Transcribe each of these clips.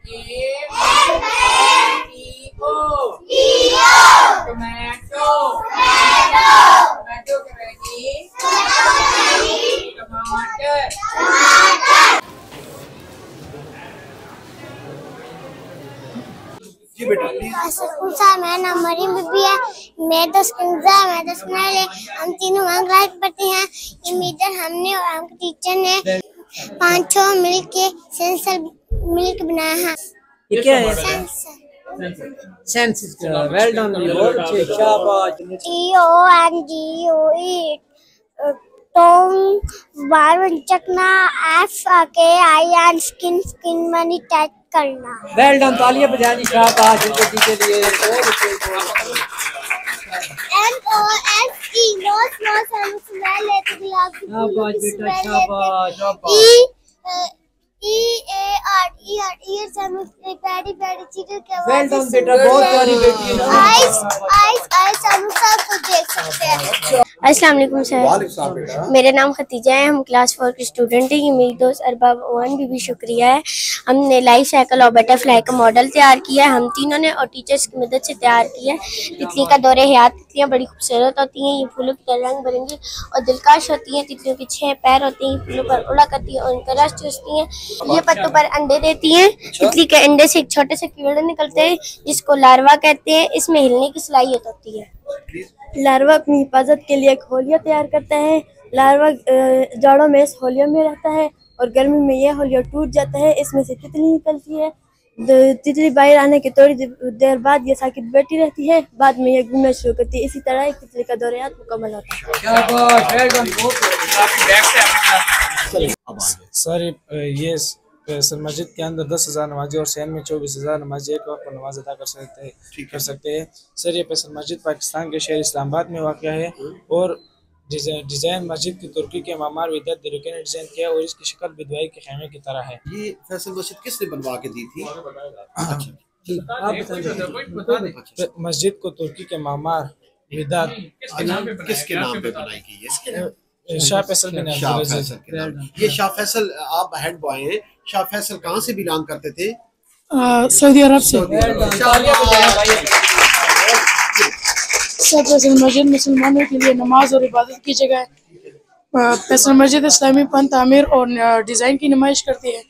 जी बेटा मेरा नाम मरीम बीबी है। मैं 10 है। हम तीनों क्लास पढ़ते हैं। इमीडिएट हमने और हम टीचर ने 5-6 मिलके बनाया है। ये क्या है? सेंस। वेल डन, बहुत अच्छे, शाबाश। TONGUE चकना FKIN स्किन मनी टच करना। वेल डन, तालियां बजानी, शाबाश इनके के लिए। NOSE नोस स्मेल लेते गिलास की। शाबाश बेटा, शाबाश। EAR पैडी चीटर के आवाज। वेल डन बेटा, बहुत प्यारी बेटी है। आइस हम सब कुछ देख सकते हैं। अस्सलाम वालेकुम सर। मेरा नाम खतीजा है। हम क्लास 4 के स्टूडेंट हैं। ये मेरी दोस्त अरबाब ओवन भी शुक्रिया है। हमने लाइफ साइकिल और बटरफ्लाई का मॉडल तैयार किया है। हम तीनों ने और टीचर्स की मदद से तैयार किया है। तितली का दौरे हयात। तितलियाँ बड़ी खूबसूरत होती हैं। ये फूलों की तरह रंग बिरंगी और दिलकश होती हैं। तितलियों के 6 पैर होते हैं। फूलों पर उड़ा करती हैं और उनका रस चूसती हैं। ये पत्तों पर अंडे देती हैं। तितली के अंडे से एक छोटे से कीड़े निकलते हैं जिसको लार्वा कहते हैं। इसमें हिलने की सलाहियत होती है। लार्वा अपनी हिफाजत के लिए एक होलिया तैयार करता है। लार्वा जाड़ों में इस होलिया में रहता है और गर्मी में यह होलिया टूट जाता है। इसमें से तितली निकलती है। तितली बाहर आने के थोड़ी देर बाद ये साकित बैठी रहती है। बाद में ये घूमना शुरू करती है। इसी तरह एक तितली का दौरान मुकम्मल होता है। सर ये फैसल मस्जिद के अंदर 10,000 नमाजी और सैन में 24,000 नमाजी एक वक्त पर नमाज अदा कर सकते हैं। सर ये फैसल मस्जिद पाकिस्तान के शहर इस्लामाबाद में वाक़ है और डिज़ाइन मस्जिद की तुर्की के मामार विद्यात दिरुके ने डिज़ाइन किया और इसकी शक्ल बिदवाई के खेमे की तरह है। ये फैसल मस्जिद किसने बनवा के दी थी? मस्जिद को तुर्की के मामार विद्यात किसके नाम पे बनाई गई है? शाह फैसल बिन ये शाह फैसल, आप हेड बॉय हैं। शाह फैसल कहाँ से बिलोंग करते थे? सऊदी अरब से। फैसल मस्जिद मुसलमानों के लिए नमाज और इबादत की जगह है। फैसल मस्जिद इस्लामी फन तामीर और डिज़ाइन की नुमाइश करती है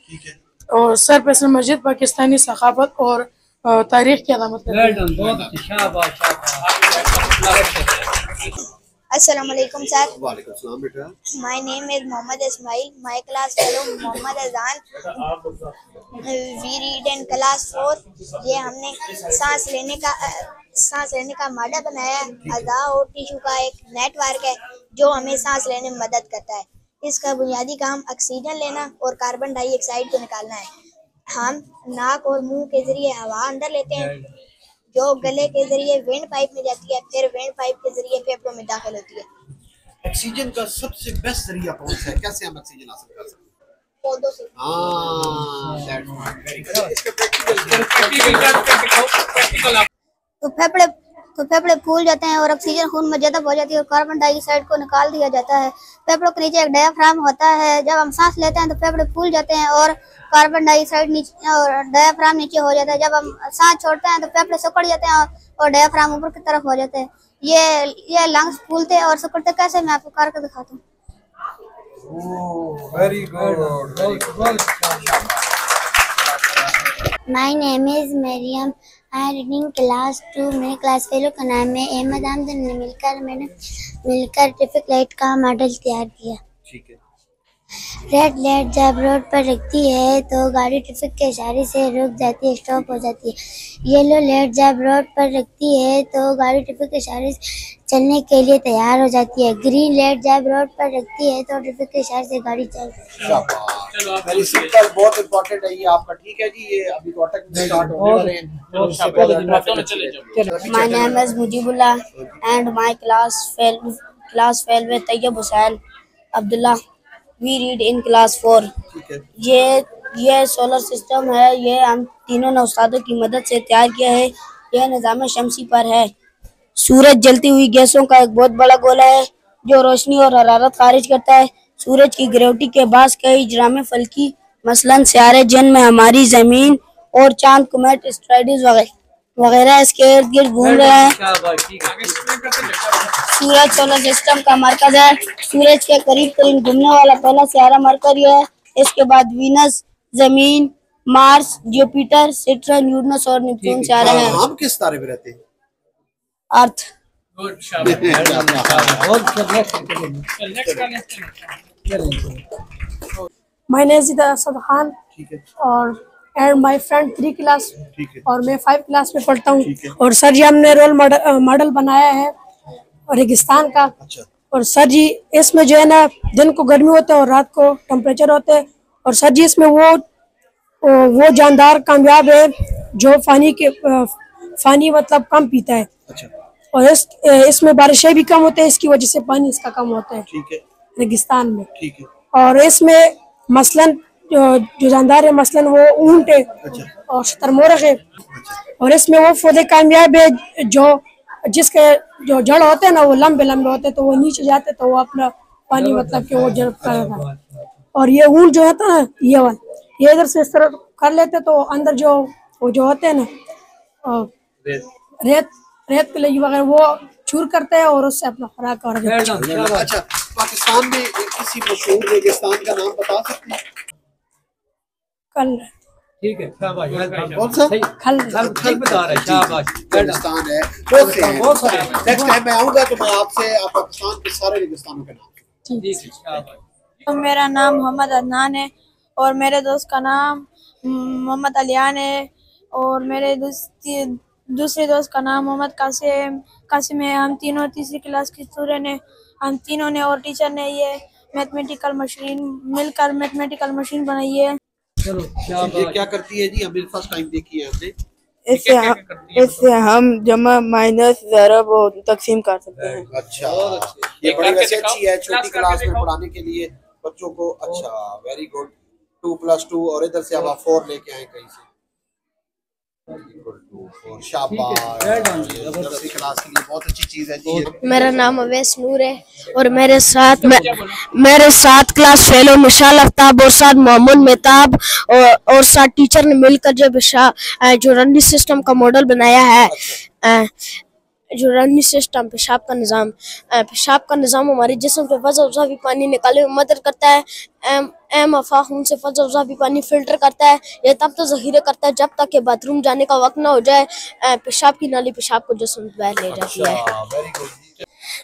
और सर फैसल मस्जिद पाकिस्तानी सखावत और तारीख की अलामत है। अस्सलाम वालेकुम सर। वालेकुम सलाम बेटा। My name is Mohammad Ismail. My class fellow Mohammad Azan. We read in class 4। ये हमने सांस लेने का मॉडल बनाया है। अज़ा और टिश्यू का एक नेटवर्क है जो हमें सांस लेने में मदद करता है। इसका बुनियादी काम ऑक्सीजन लेना और कार्बन डाइऑक्साइड को निकालना है। हम नाक और मुंह के जरिए हवा अंदर लेते हैं जो गले के जरिए वेंट पाइप में जाती है, फिर वेंट पाइप के जरिए फेफड़ों में दाखिल होती है। ऑक्सीजन का सबसे बेस्ट जरिया कौन सा है? कैसे हम ऑक्सीजन हासिल कर सकते हैं? पौधों से। तो फेफड़े फूल जाते हैं और ऑक्सीजन खून में ज़्यादा हो जाती है और कार्बन डाइऑक्साइड को निकाल दिया जाता है। फेफड़ों के नीचे एक डायाफ्राम होता है। जब हम सांस लेते हैं तो फेफड़े फूल जाते हैं और कार्बन डाइऑक्साइड नीचे और डायाफ्राम नीचे हो जाता है। जब हम सांस छोड़ते हैं तो फेफड़े सिकुड़ जाते हैं और डायाफ्राम ऊपर की तरफ हो जाते हैं। ये लंग्स फूलते हैं और सिकुड़ते कैसे, मैं आपको करके दिखाता हूँ। Very good. My name is Maryam. I reading class 2। मेरे क्लास फेलो का नाम है अहमद आमद। मैंने मिलकर ट्रैफिक लाइट का मॉडल तैयार किया। ठीक है। रेड लाइट जब रोड पर रखती है तो गाड़ी ट्रैफिक के इशारे से रुक जाती है, स्टॉप हो जाती है। येलो लाइट जब रोड पर रखती है तो गाड़ी ट्रैफिक के इशारे से चलने के लिए तैयार हो जाती है। ग्रीन लाइट जब रोड पर रखती है तो ट्रैफिक के इशारे से गाड़ी चल जाती है। वेरी सिंपल, बहुत इंपॉर्टेंट है ये आपका। ठीक है जी, ये अभी टॉटक स्टार्ट होने वाले हैं। My name is Mujibullah and my class fellow में Tayyab Hussain Abdullah. We read in class 4। ये सोलर सिस्टम है। ये हम तीनों ने उस्तादों की मदद से तैयार किया है। यह निज़ाम शमसी पर है। सूरज जलती हुई गैसों का एक बहुत बड़ा गोला है जो रोशनी और हरारत खारिज करता है। सूरज की ग्रेविटी के बास कई इजराम फल्की मसलन सियारे जिन में हमारी ज़मीन और चांद कॉमेट एस्टेरॉइड्स वगैरह इसके इर्द गिर्द घूम रहे हैं। सूरज सोलर सिस्टम का मरकज है। सूरज के करीब तरीन घूमने वाला पहला सियारा मरकरी है। इसके बाद वीनस, जमीन, मार्स, जुपिटर, सैटर्न, यूरेनस और नेपच्यून सियारे हैं। हम किस तारे में रहते हैं? अर्थ। My name is Asad Khan और एंड माय फ्रेंड 3 क्लास और मैं 5 क्लास में पढ़ता हूँ। और सर जी हमने रोल मॉडल बनाया है रेगिस्तान का। और सर जी इसमें जो है ना दिन को गर्मी होता है और रात को टेम्परेचर होते हैं। और सर जी इसमें वो जानदार कामयाब है जो पानी मतलब कम पीता है। और इसमें बारिशें भी कम होते हैं, इसकी वजह से पानी इसका कम होता है रेगिस्तान में। और इसमें मसलन जो जानदार है मसलन वो ऊंट है और शतरमुर्ग है। और इसमें वो पौधे कामयाब है जिसके जो जड़ होते हैं ना वो लंबे लंबे होते हैं, तो वो नीचे जाते तो वो अपना पानी मतलब कि वो जड़ करता है। और ये ऊंट जो होता है ये इधर से इस तरह कर लेते तो अंदर जो होते हैं ना रेत के लिए वगैरह वो चूर करते हैं और उससे अपना खुराक और। अच्छा, पाकिस्तान में किसी मशहूर रेगिस्तान का नाम बता सकते हैं? कल ठीक है, शाबाश। कौन सा? खल बता रहे, शाबाश। रेगिस्तान है, बहुत सारे। नेक्स्ट टाइम मैं आऊंगा तो मैं आपसे पाकिस्तान के सारे रेगिस्तानों के नाम। मेरा नाम मोहम्मद अदनान है और मेरे दोस्त का नाम मोहम्मद अलियान है और मेरे दूसरे दोस्त का नाम मोहम्मद कासिम है। हम तीनों तीसरी क्लास की स्टूडेंट हैं। हम तीनों ने और टीचर ने ये मैथमेटिकल मैथमेटिकल मशीन बनाई है। ये क्या करती है जी? हमें फर्स्ट टाइम देखी है हमने। इससे हम जमा माइनस ज़रब और तकसीम कर सकते हैं। अच्छा, ये बड़ी वैसे अच्छी है छोटी क्लास में पढ़ाने के लिए बच्चों को। अच्छा, वेरी गुड। 2+2 और इधर से अब आप 4 लेके आए कहीं से। शाबाश, क्लास के लिए बहुत अच्छी चीज है जी। मेरा नाम अवैस नूर है और मेरे साथ क्लास फेलो मिशाल आफ्ताब और साथ मोहम्मद मेहताब और साथ टीचर ने मिलकर जो रननी सिस्टम का मॉडल बनाया है। जो रननी सिस्टम पेशाब का निज़ाम हमारे जिस्म पे वज़ा पानी निकालने में मदद करता है। खून से वज़ा पानी फिल्टर करता है। ये तब तो ज़ख़ीरा करता है जब तक कि बाथरूम जाने का वक्त ना हो जाए। पेशाब की नाली पेशाब को जिस्म में बाहर ले जाती है।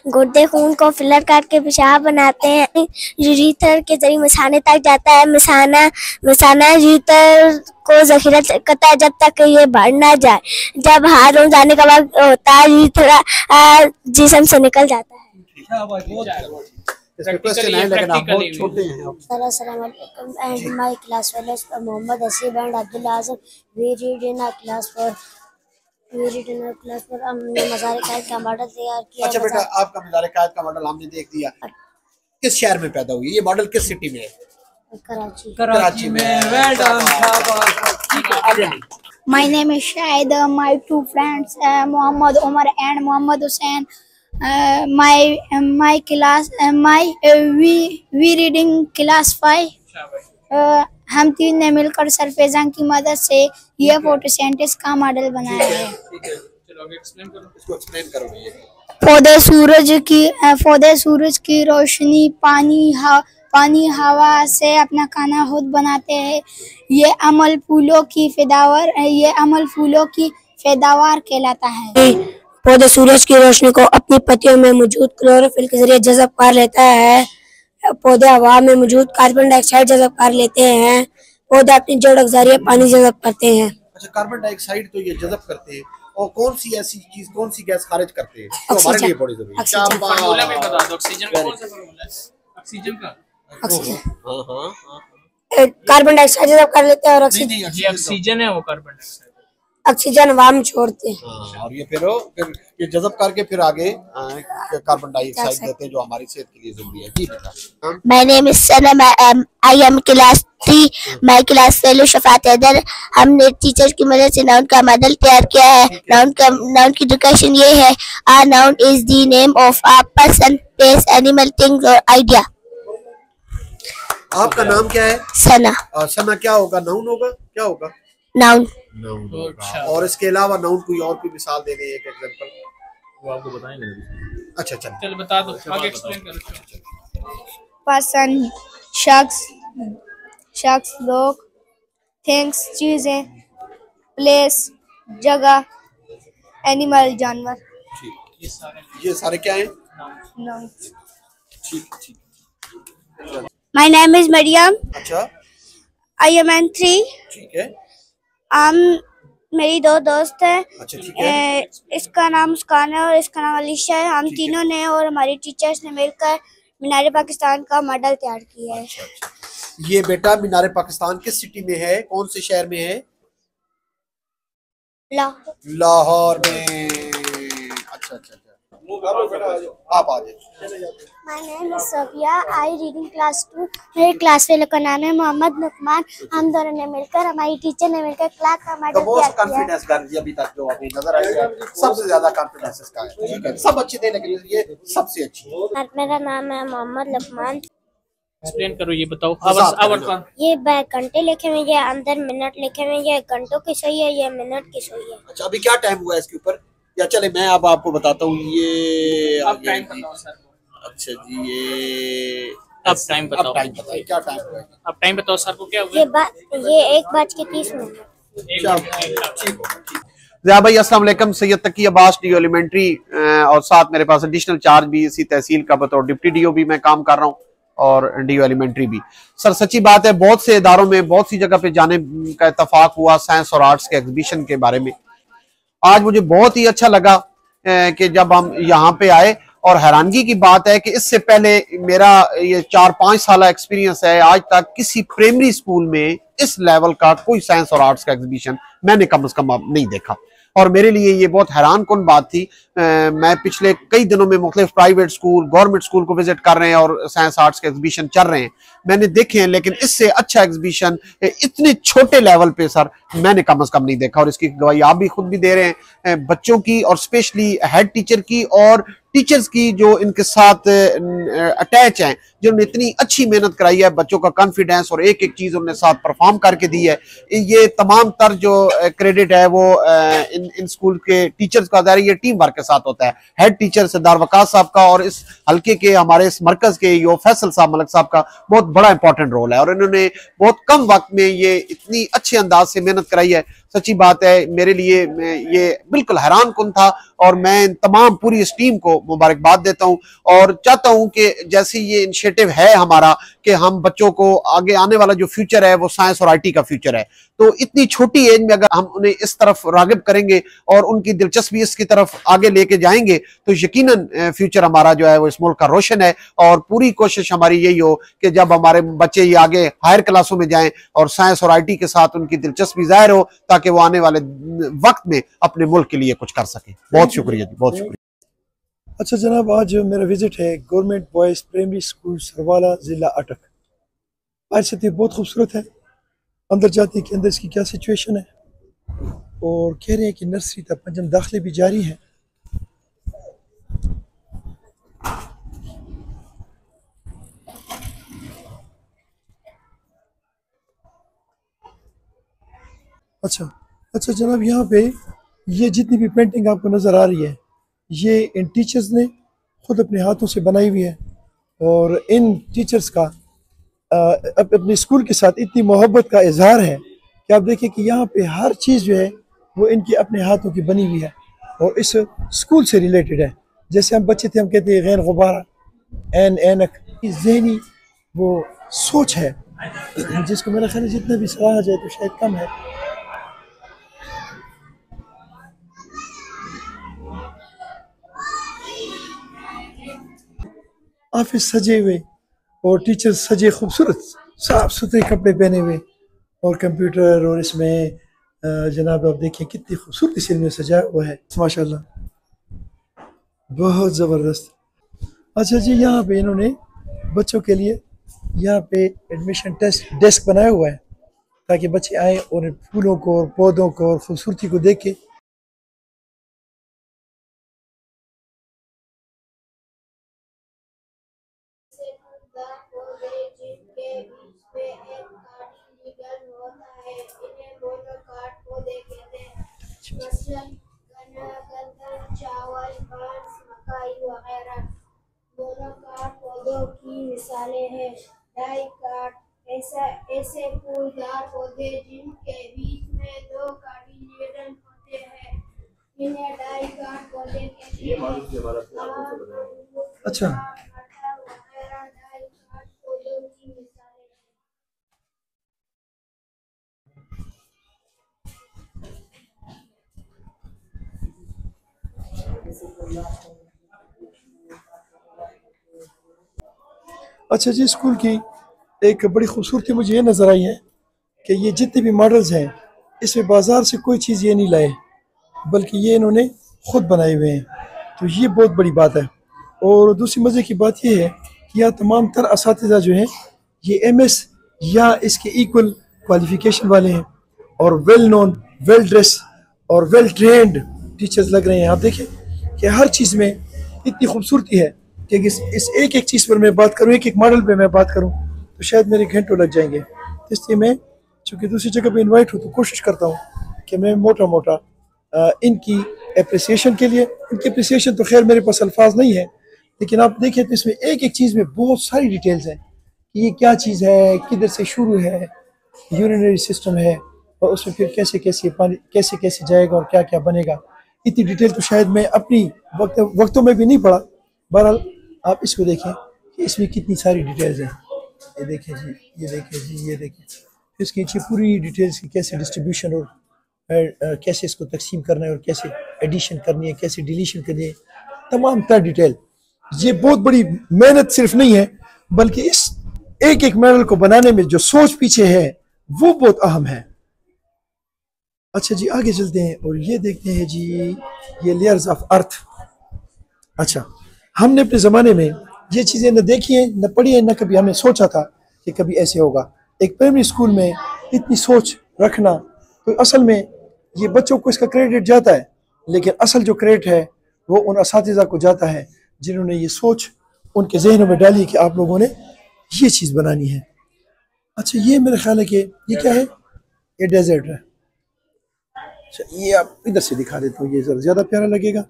गुर्दे खून को फिल्टर करके पेशाब बनाते हैं। यूरेथर के जरिए मिसाने तक जाता है। मिसाना यूरेथर को ज़ख़ीरा करता है जब तक ये बढ़ ना जाए। जब हाथ जाने का वक्त होता है यूरेथर जिस्म से निकल जाता है। इसमें क्वेश्चन है लेकिन आप बहुत छोटे हैं। अस्सलाम वालेकुम and my class fellows Mohammad Haseeb and Abdullah Azam we read in our class पर हमने मज़ार-ए-कायद का मॉडल तैयार किया। अच्छा बेटा, आपका मज़ार-ए-कायद का मॉडल हमने देख दिया। किस शहर में पैदा हुई ये मॉडल? किस सिटी में है? कराची में। वेल डन, शाबाश। My name is Shahid. My 2 friends, Muhammad Omar and Muhammad Hussain. My class, we reading class 5. हम 3 ने मिलकर सरफेजान की मदद से ये फोटोसिंथेसिस का मॉडल बनाया है। इसको एक्सप्लेन करो ये। पौधे सूरज की रोशनी पानी हवा से अपना खाना खुद बनाते हैं। ये अमल फूलों की पैदावार कहलाता है। पौधे सूरज की रोशनी को अपनी पत्तियों में मौजूद क्लोरोफिल के जरिए जज़ब कर लेता है। पौधे हवा में मौजूद कार्बन डाइऑक्साइड जज़ब कर लेते हैं। पौधे अपनी जड़ के जरिए पानी जज़ब करते हैं। अच्छा, कार्बन डाइऑक्साइड तो ये जज़ब करते हैं और कौन सी ऐसी चीज, कौन सी गैस खारिज करते हैं तो हमारे लिए बड़ी जरूरी है। फॉर्मूला भी बता दो, ऑक्सीजन का कौन सा फॉर्मूला है? ऑक्सीजन का कार्बन डाइऑक्साइड जज़ब कर लेते हैं और ऑक्सीजन है वो कार्बन डाइऑक्साइड ऑक्सीजन हवा में छोड़ते हैं। और ये फिर ये जज़ब करके फिर आगे कार्बन डाइऑक्साइड देते हैं जो हमारी सेहत के लिए जरूरी है। जी बेटा। My name is Sanam. I am class 3. My class fellow Shafat Haider. हमने टीचर की मदद से नाउन का मॉडल तैयार किया है। नाउन की डिक्टेशन ये है। A noun is the name of a person, place, animal, thing or idea. आपका नाम क्या है? सना। सना क्या होगा? नाउन होगा? क्या होगा? नाउन। अच्छा। और इसके अलावा नाउन कोई और कोई मिसाल दे दें, एक एग्जांपल। वो आपको बताएंगे। अच्छा चल चल बता दो, आगे एक्सप्लेन करो। पर्सन, शख्स, लोग, थिंग्स, चीजें, प्लेस, जगह, एनिमल, जानवर। ये सारे क्या हैं? नाउन। ठीक ठीक। My name is Maryam. अच्छा आई एम एन 3। ठीक है। हम मेरी दो दोस्त हैं। अच्छा ठीक है। इसका नाम मुस्कान है और इसका नाम अलीशा है। हम तीनों ने और हमारी टीचर्स ने मिलकर मीनार पाकिस्तान का मॉडल तैयार किया है। अच्छा। ये बेटा मीनार पाकिस्तान किस सिटी में है, कौन से शहर में है? लाहौर में। अच्छा अच्छा अच्छा, आप आ जाइए। My name is Sophia, I reading class 2। मेरे क्लास फेलो का नाम है मोहम्मद नुकमान। हम दोनों ने मिलकर, हमारी टीचर ने मिलकर क्लास का मॉडल तैयार किया। कॉन्फिडेंस गर्ल अभी तक जो अभी नजर आई है, सबसे ज्यादा कॉन्फिडेंस इसका है। ठीक है, सब अच्छे थे लेकिन ये सबसे अच्छी। मेरा नाम है मोहम्मद लुकमान। एक्सप्लेन करो, ये बताओ। आवर का ये घंटे लिखे हुए हैं, अंदर मिनट लिखे हुए हैं। ये घंटों की सुई है, ये मिनट की सुई है। अच्छा, अभी क्या टाइम हुआ है इसके ऊपर? या चले मैं अब आपको बताता हूँ। ये अब टाइम बताओ सर। अच्छा जी, ये अब टाइम बताओ। अब टाइम बताइए, क्या टाइम हुआ है? अब टाइम बताओ सर को, क्या हुआ? ये 1:30 ज़िया भाई अस्सलाम वालेकुम। सैयद तकी अब्बास, डीओ एलिमेंट्री, और साथ मेरे पास एडिशनल चार्ज भी इसी तहसील का बतौर डिप्टी डीओ भी मैं काम कर रहा हूँ और डीओ एलिमेंट्री भी। सर सच्ची बात है, बहुत से इदारों में बहुत सी जगह पे जाने का इत्तेफाक हुआ साइंस और आर्ट्स के एग्जीबिशन के बारे में। आज मुझे बहुत ही अच्छा लगा कि जब हम यहाँ पे आए, और हैरानगी की बात है कि इससे पहले मेरा ये 4-5 साल एक्सपीरियंस है, आज तक किसी प्राइमरी स्कूल में इस लेवल का कोई साइंस और आर्ट्स का एग्जीबिशन मैंने कम से कम नहीं देखा। और मेरे लिए ये बहुत हैरान कुन बात थी। मैं पिछले कई दिनों में मुख्तलिफ प्राइवेट स्कूल, गवर्नमेंट स्कूल को विजिट कर रहे हैं और साइंस आर्ट्स के एग्जीबिशन चल रहे हैं, मैंने देखे हैं, लेकिन इससे अच्छा एग्जीबिशन इतने छोटे लेवल पे सर मैंने कम से कम नहीं देखा। और इसकी गवाही आप भी खुद भी दे रहे हैं, बच्चों की और स्पेशली हेड टीचर की और टीचर्स की जो इनके साथ अटैच हैं, जिन्होंने इतनी अच्छी मेहनत कराई है, बच्चों का कॉन्फिडेंस और एक एक चीज उन्होंने साथ परफॉर्म करके दी है। ये तमाम तर जो क्रेडिट है वो इन स्कूल के टीचर्स का, ये टीम वर्क के साथ होता है। हेड टीचर सरदार वकास साहब का और इस हल्के के हमारे इस मरकज के यो फैसल साहब मलक साहब का बहुत बड़ा इंपॉर्टेंट रोल है, और इन्होंने बहुत कम वक्त में ये इतनी अच्छे अंदाज से मेहनत कराई है। सच्ची बात है, मेरे लिए ये बिल्कुल हैरान कुन था, और मैं तमाम पूरी इस टीम को मुबारकबाद देता हूं और चाहता हूं कि जैसे ये इनिशिएटिव है हमारा कि हम बच्चों को आगे आने वाला जो फ्यूचर है वो साइंस और आईटी का फ्यूचर है, तो इतनी छोटी एज में अगर हम उन्हें इस तरफ रागिब करेंगे और उनकी दिलचस्पी इसकी तरफ आगे लेके जाएंगे तो यकीनन फ्यूचर हमारा जो है वो इस मुल्क का रोशन है। और पूरी कोशिश हमारी यही हो कि जब हमारे बच्चे ये आगे हायर क्लासों में जाएं और साइंस और आईटी के साथ उनकी दिलचस्पी जाहिर हो, ताकि वो आने वाले वक्त में अपने मुल्क के लिए कुछ कर सके। बहुत शुक्रिया जी, बहुत शुक्रिया। अच्छा जनाब, आज मेरा विजिट है गवर्नमेंट बॉयज़ प्राइमरी स्कूल सरवाला, ज़िला अटक। आज से बहुत खूबसूरत है। अंदर जाते हैं कि अंदर इसकी क्या सिचुएशन है, और कह रहे हैं कि नर्सरी तक पंजम दाखिले भी जारी हैं। अच्छा जनाब, यहाँ पे ये जितनी भी पेंटिंग आपको नज़र आ रही है, ये इन टीचर्स ने खुद अपने हाथों से बनाई हुई है, और इन टीचर्स का अपने स्कूल के साथ इतनी मोहब्बत का इजहार है कि आप देखिए कि यहाँ पे हर चीज़ जो है वो इनके अपने हाथों की बनी हुई है और इस स्कूल से रिलेटेड है। जैसे हम बच्चे थे, हम कहते हैं गैर गुब्बारा, एन एनक, ज़हनी वो सोच है जिसको मेरा ख्याल जितना भी सराहा जाए तो शायद कम है। ऑफिस सजे हुए और टीचर्स सजे खूबसूरत साफ सुथरे कपड़े पहने हुए, और कंप्यूटर, और इसमें जनाब आप देखिए कितनी खूबसूरती से इन्हें सजाया हुआ है, माशाल्लाह बहुत ज़बरदस्त। अच्छा जी, यहाँ पे इन्होंने बच्चों के लिए यहाँ पे एडमिशन टेस्ट डेस्क बनाया हुआ है ताकि बच्चे आए और फूलों को और पौधों को और खूबसूरती को देख के जिनके बीच में एक कार्टिलेजन होता है, इन्हें मोनोकार्ड चावल, बांस, मकई वगैरह। मोनोकाट पौधों की मिसालें हैं। डाइकाट ऐसे फूलदार पौधे जिनके बीच में दो कार्डिनेडल होते हैं, इन्हें डाइकाट पौधे कहते हैं। अच्छा, मटर वगैरह डाइकाट पौधों की मिसालें हैं। अच्छा जी, स्कूल की एक बड़ी खूबसूरती मुझे ये नज़र आई है कि ये जितने भी मॉडल्स हैं इसमें बाज़ार से कोई चीज़ ये नहीं लाए, बल्कि ये इन्होंने ख़ुद बनाए हुए हैं। तो ये बहुत बड़ी बात है। और दूसरी मज़े की बात ये है कि यहाँ तमाम तर असातिज़ा जो हैं ये MS या इसके इक्वल क्वालिफ़िकेशन वाले हैं और वेल नोन, वेल ड्रेस और वेल ट्रेंड टीचर्स लग रहे हैं। आप देखें कि हर चीज़ में इतनी खूबसूरती है कि इस एक एक चीज़ पर मैं बात करूँ, एक एक मॉडल पे मैं बात करूँ तो शायद मेरे घंटों लग जाएंगे। इसलिए मैं चूँकि दूसरी जगह पे इनवाइट हूँ तो कोशिश करता हूँ कि मैं मोटा मोटा इनकी अप्रिसिएशन के लिए, इनकी अप्रिसिएशन तो खैर मेरे पास अल्फाज नहीं है, लेकिन आप देखें तो इसमें एक एक चीज़ में बहुत सारी डिटेल्स हैं कि ये क्या चीज़ है, किधर से शुरू है, यूरिनरी सिस्टम है और उसमें फिर कैसे कैसे पानी कैसे कैसे जाएगा और क्या क्या बनेगा। इतनी डिटेल तो शायद मैं अपनी वक्तों में भी नहीं पढ़ा। बहरहाल आप इसको देखें कि इसमें कितनी सारी डिटेल्स हैं। ये देखें जी, ये देखें जी, ये देखें। इसके नीचे पूरी डिटेल्स की कैसे डिस्ट्रीब्यूशन और कैसे इसको तकसीम करना है और कैसे एडिशन करनी है, कैसे डिलीशन करनी है, तमाम तर डिटेल। ये बहुत बड़ी मेहनत सिर्फ नहीं है, बल्कि इस एक एक मॉडल को बनाने में जो सोच पीछे है वो बहुत अहम है। अच्छा जी, आगे चलते हैं और ये देखते हैं जी, ये लेयर्स ऑफ अर्थ। अच्छा, हमने अपने ज़माने में ये चीज़ें न देखी हैं, न पढ़ी हैं, न कभी हमने सोचा था कि कभी ऐसे होगा। एक प्राइमरी स्कूल में इतनी सोच रखना, तो असल में ये बच्चों को इसका क्रेडिट जाता है, लेकिन असल जो क्रेडिट है वो उन असातिज़ा को जाता है जिन्होंने ये सोच उनके जहनों में डाली कि आप लोगों ने ये चीज़ बनानी है। अच्छा, ये मेरा ख्याल है कि ये क्या है, ये डेजर्ट है। अच्छा, ये आप इधर से दिखा देता हूँ, ये ज़रा ज़्यादा प्यारा लगेगा।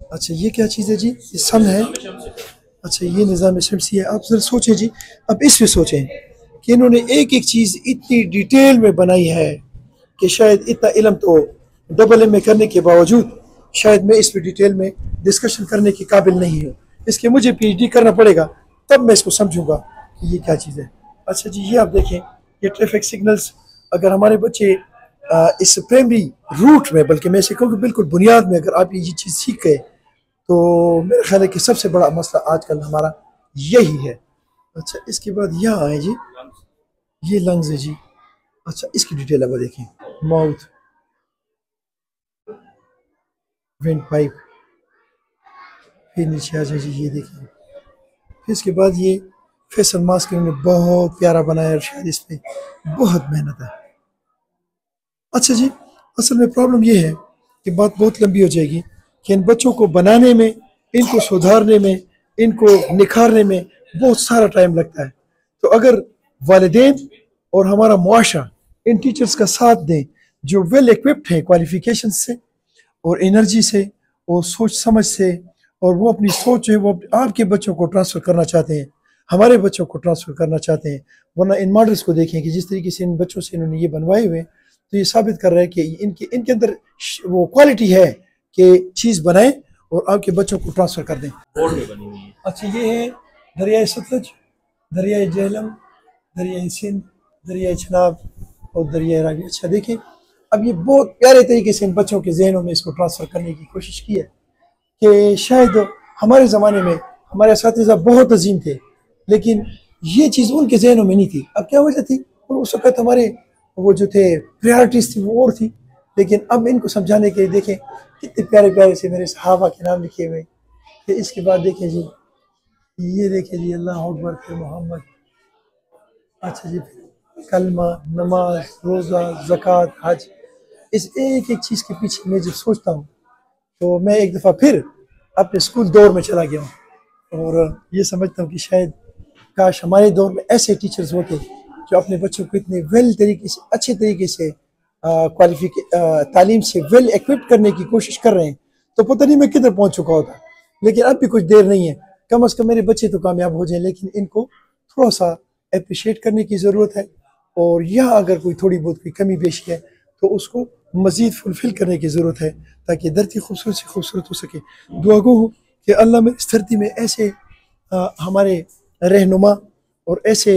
अच्छा, ये क्या चीज़ है जी, ये सन है। अच्छा, ये निज़ाम शमसी है। आप ज़रा सोचें जी, अब इसमें सोचें कि इन्होंने एक एक चीज़ इतनी डिटेल में बनाई है कि शायद इतना इल्म तो डबल में करने के बावजूद शायद मैं इस पर डिटेल में डिस्कशन करने के काबिल नहीं हूँ। इसके मुझे PhD करना पड़ेगा, तब मैं इसको समझूंगा कि ये क्या चीज़ है। अच्छा जी, ये आप देखें, ये ट्रैफिक सिग्नल्स। अगर हमारे बच्चे इस प्राइमरी रूट में, बल्कि मैं इसे कहूँगा बिल्कुल बुनियाद में, अगर आप ये चीज़ सीख गए तो मेरा ख्याल है कि सबसे बड़ा मसला आजकल हमारा यही है। अच्छा, इसके बाद यहाँ आए जी, ये लंग्स है जी। अच्छा, इसकी डिटेल अब देखें, माउथ, विंड पाइप, फिर नीचे आ जाए जी, ये देखें। फिर इसके बाद ये फेसल मास्क इन्होंने बहुत प्यारा बनाया और शायद इस पर बहुत मेहनत है। अच्छा जी, असल में प्रॉब्लम ये है कि बात बहुत लंबी हो जाएगी कि इन बच्चों को बनाने में, इनको सुधारने में, इनको निखारने में बहुत सारा टाइम लगता है। तो अगर वालिदैन और हमारा मुआशरा इन टीचर्स का साथ दें जो वेल इक्विप्ड हैं क्वालिफिकेशन से और एनर्जी से और सोच समझ से, और वो अपनी सोच जो है वो आपके बच्चों को ट्रांसफ़र करना चाहते हैं, हमारे बच्चों को ट्रांसफ़र करना चाहते हैं। वरना इन मॉडल्स को देखें कि जिस तरीके से इन बच्चों से इन्होंने ये बनवाए हुए, तो ये साबित कर रहा है कि इनके अंदर वो क्वालिटी है कि चीज़ बनाएं और आपके बच्चों को ट्रांसफ़र कर दें। अच्छा, ये है दरियाए सतलज, दरियाए झेलम, दरियाए सिंध, दरियाए चनाब और दरियाए रावी। अच्छा देखें, अब ये बहुत प्यारे तरीके से इन बच्चों के जहनों में इसको ट्रांसफ़र करने की कोशिश की है कि शायद हमारे ज़माने में हमारे असातिज़ा बहुत अजीम थे, लेकिन ये चीज़ उनके जहनों में नहीं थी। अब क्या वजह थी, और उस वक़्त हमारे वो जो थे प्रायोरिटीज़ थी वो और थी, लेकिन अब इनको समझाने के लिए देखें कितने प्यारे प्यारे से मेरे सहाबा के नाम लिखे हुए। फिर इसके बाद देखें जी, ये देखें जी, अल्लाह अकबर, फिर मोहम्मद। अच्छा जी, कलमा, नमाज, रोज़ा, ज़कात, हज, इस एक एक चीज़ के पीछे मैं जब सोचता हूँ तो मैं एक दफ़ा फिर अपने स्कूल दौर में चला गया हूँ और ये समझता हूँ कि शायद काश हमारे दौर में ऐसे टीचर्स होते जो अपने बच्चों को इतने वेल तरीके से, अच्छे तरीके से तालीम से वेल इक्विप्ड करने की कोशिश कर रहे हैं तो पता नहीं मैं किधर पहुंच चुका होता। लेकिन अब भी कुछ देर नहीं है, कम से कम मेरे बच्चे तो कामयाब हो जाएं, लेकिन इनको थोड़ा सा अप्रिशिएट करने की ज़रूरत है। और यह अगर कोई थोड़ी बहुत कोई कमी पेशी है तो उसको मज़ीद फुलफ़िल करने की ज़रूरत है ताकि धरती खूबसूरत से खूबसूरत हो सके। दुआ गो हो कि अल्लाह में इस धरती में ऐसे हमारे रहनुमा और ऐसे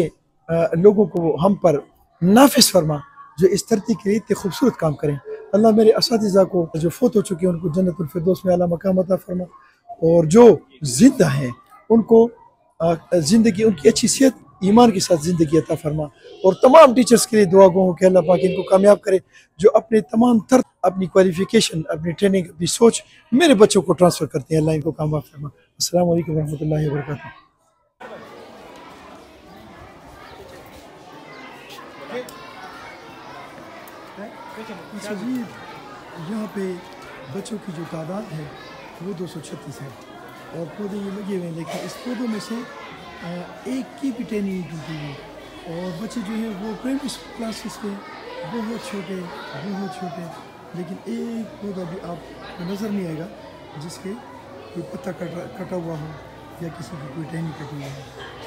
लोगों को हम पर नाफिस फरमा जो इस धरती के लिए इतने खूबसूरत काम करें। अल्लाह मेरे असातिज़ा को जो फोत हो चुके हैं उनको जन्नतुल फिरदौस में आला मकाम अता फरमा, और जो जिंदा हैं उनको ज़िंदगी उनकी अच्छी सेहत ईमान के साथ ज़िंदगी अता फरमा। और तमाम टीचर्स के लिए दुआ गो हो कि अल्लाह पाक इनको कामयाब करे, जो अपने तमाम तर अपनी क्वालिफ़िकेशन, अपनी ट्रेनिंग, अपनी सोच मेरे बच्चों को ट्रांसफ़र करते हैं। अल्लाह इनको कामयाब फरमा। अस्सलाम वालेकुम रहमतुल्लाहि व बरकातहू। अच्छा जी, यहाँ पे बच्चों की जो तादाद है वो 236 है और पौधे ये लगे हुए हैं, लेकिन इस पौधों में से एक की भी टहनी नहीं टूटी हुई। और बच्चे जो हैं वो प्राइमरी क्लासेस के बहुत छोटे, लेकिन एक पौधा भी आपको नज़र नहीं आएगा जिसके कोई पत्ता कटा हुआ हो या किसी की कोई टहनी कटी हुई हो।